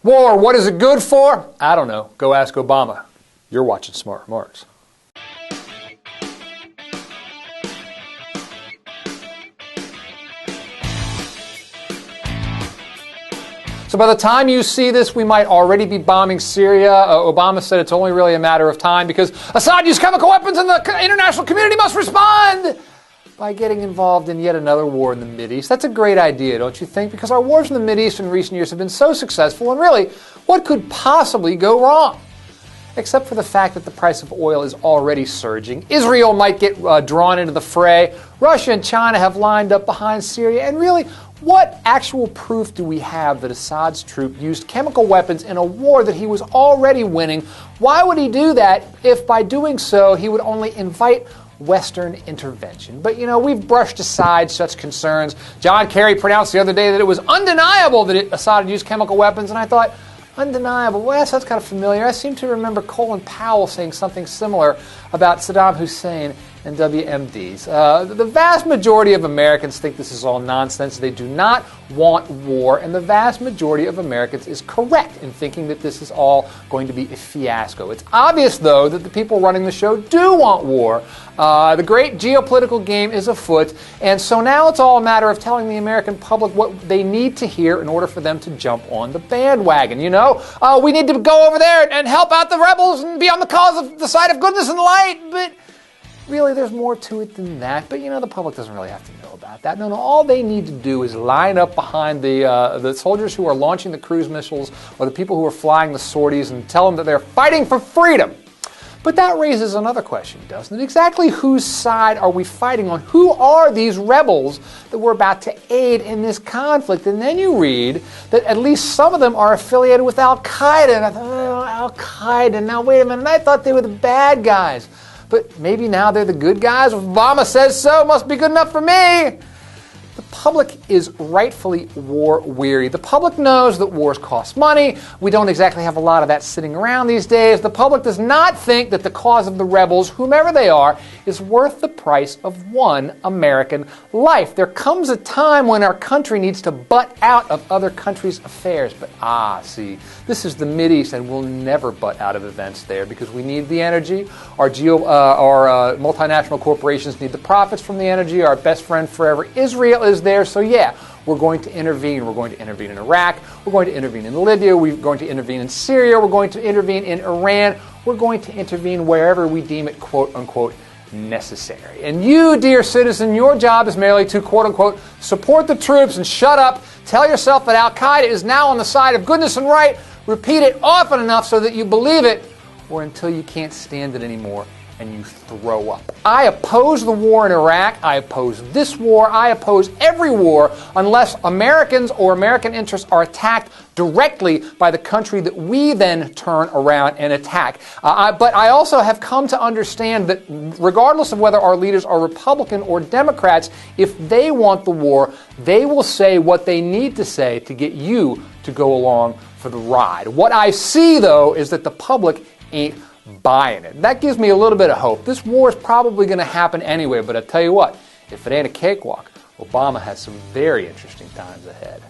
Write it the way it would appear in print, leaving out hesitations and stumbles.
War, what is it good for? I don't know. Go ask Obama. You're watching Smart Remarks. So by the time you see this, we might already be bombing Syria. Obama said it's only really a matter of time because Assad used chemical weapons and the international community must respond by getting involved in yet another war in the Mideast. That's a great idea, don't you think? Because our wars in the Mideast in recent years have been so successful, and really, what could possibly go wrong? Except for the fact that the price of oil is already surging. Israel might get drawn into the fray. Russia and China have lined up behind Syria. And really, what actual proof do we have that Assad's troop used chemical weapons in a war that he was already winning? Why would he do that if by doing so he would only invite Western intervention? But, we've brushed aside such concerns. John Kerry pronounced the other day that it was undeniable that Assad had used chemical weapons, and I thought, undeniable. Well, that's kind of familiar. I seem to remember Colin Powell saying something similar about Saddam Hussein and WMDs. The vast majority of Americans think this is all nonsense. They do not want war, and the vast majority of Americans is correct in thinking that this is all going to be a fiasco. It's obvious, though, that the people running the show do want war. The great geopolitical game is afoot, and so now it's all a matter of telling the American public what they need to hear in order for them to jump on the bandwagon. We need to go over there and help out the rebels and be on the side of goodness and light, but really, there's more to it than that. But, the public doesn't really have to know about that. No, all they need to do is line up behind the soldiers who are launching the cruise missiles or the people who are flying the sorties and tell them that they're fighting for freedom. But that raises another question, doesn't it? Exactly whose side are we fighting on? Who are these rebels that we're about to aid in this conflict? And then you read that at least some of them are affiliated with Al-Qaeda. And I thought, Al-Qaeda, now wait a minute, I thought they were the bad guys. But maybe now they're the good guys. Obama says so. Must be good enough for me. The public is rightfully war-weary. The public knows that wars cost money. We don't exactly have a lot of that sitting around these days. The public does not think that the cause of the rebels, whomever they are, is worth the price of one American life. There comes a time when our country needs to butt out of other countries' affairs. But see, this is the Mideast, and we'll never butt out of events there because we need the energy. Our multinational corporations need the profits from the energy. Our best friend forever, Israel, is there. So we're going to intervene. We're going to intervene in Iraq. We're going to intervene in Libya. We're going to intervene in Syria. We're going to intervene in Iran. We're going to intervene wherever we deem it, quote unquote, necessary. And you, dear citizen, your job is merely to, quote unquote, support the troops and shut up. Tell yourself that Al-Qaeda is now on the side of goodness and right. Repeat it often enough so that you believe it, or until you can't stand it anymore and you throw up. I oppose the war in Iraq. I oppose this war. I oppose every war unless Americans or American interests are attacked directly by the country that we then turn around and attack. But I also have come to understand that regardless of whether our leaders are Republican or Democrats, if they want the war, they will say what they need to say to get you to go along for the ride. What I see, though, is that the public ain't buying it. That gives me a little bit of hope. This war is probably going to happen anyway, but I tell you what, if it ain't a cakewalk, Obama has some very interesting times ahead.